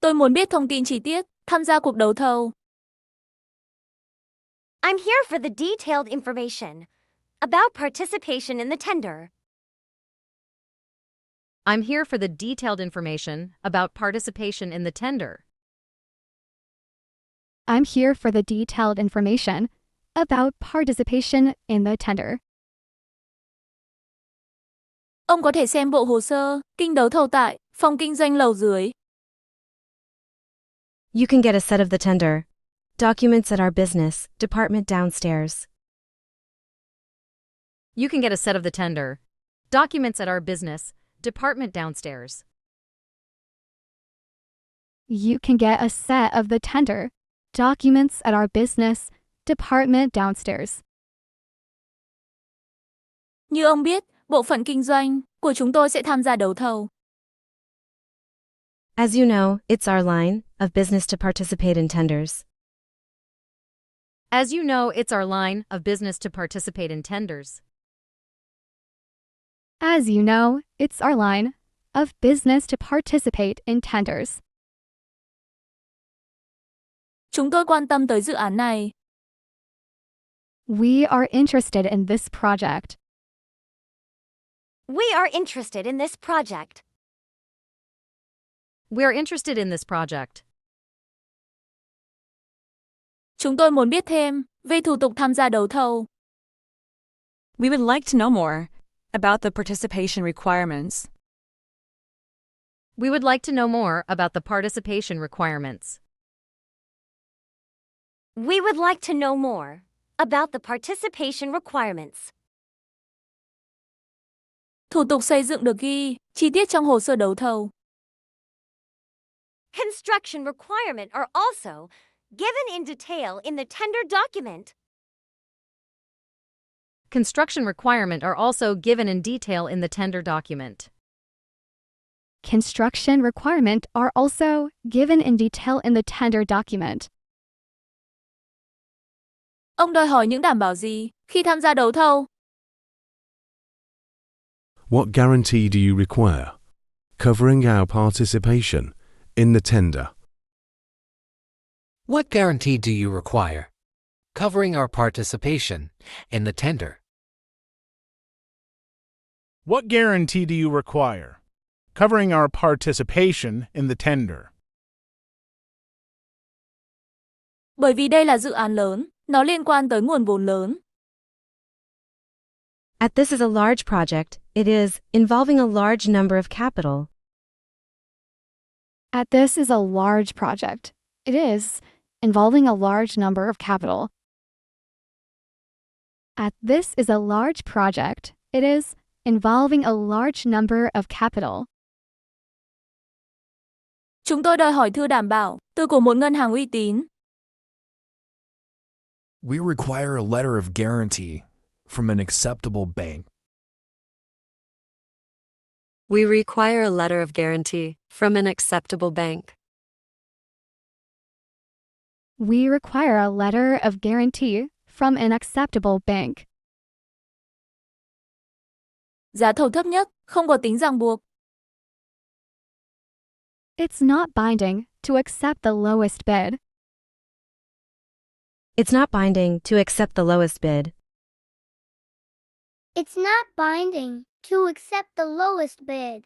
Tôi muốn biết thông tin chi tiết, tham gia cuộc đấu thầu. I'm here for the detailed information about participation in the tender. I'm here for the detailed information about participation in the tender. I'm here for the detailed information about participation in the tender. Ông có thể xem bộ hồ sơ, kinh đấu thầu tại phòng kinh doanh lầu dưới. You can get a set of the tender documents at our business department downstairs. You can get a set of the tender documents at our business department downstairs. You can get a set of the tender documents at our business department downstairs. Như ông biết, bộ phận kinh doanh của chúng tôi sẽ tham gia đấu thầu. As you know, it's our line of business to participate in tenders. As you know, it's our line of business to participate in tenders. As you know, it's our line of business to participate in tenders. Chúng tôi quan tâm tới dự án này. We are interested in this project. We are interested in this project. We are interested in this project. Chúng tôi muốn biết thêm về thủ tục tham gia đấu thầu. We would like to know more about the participation requirements. We would like to know more about the participation requirements. We would like to know more about the participation requirements. Thủ tục xây dựng được ghi chi tiết trong hồ sơ đấu thầu. Construction requirements are also given in detail in the tender document. Construction requirements are also given in detail in the tender document. Construction requirements are also given in detail in the tender document. Ông đòi hỏi những đảm bảo gì khi tham gia đấu thầu? What guarantee do you require, covering our participation in the tender? What guarantee do you require, covering our participation in the tender? What guarantee do you require, covering our participation in the tender? Bởi vì đây là dự án lớn, nó liên quan tới nguồn vốn lớn. As this is a large project, it is involving a large number of capital. As this is a large project, it is involving a large number of capital. As this is a large project, it is involving a large number of capital. Chúng tôi đòi hỏi thư đảm bảo từ của một ngân hàng uy tín. We require a letter of guarantee from an acceptable bank. We require a letter of guarantee from an acceptable bank. We require a letter of guarantee from an acceptable bank. Giá thầu thấp nhất, không có tính ràng buộc. It's not binding to accept the lowest bid. It's not binding to accept the lowest bid. It's not binding to accept the lowest bid.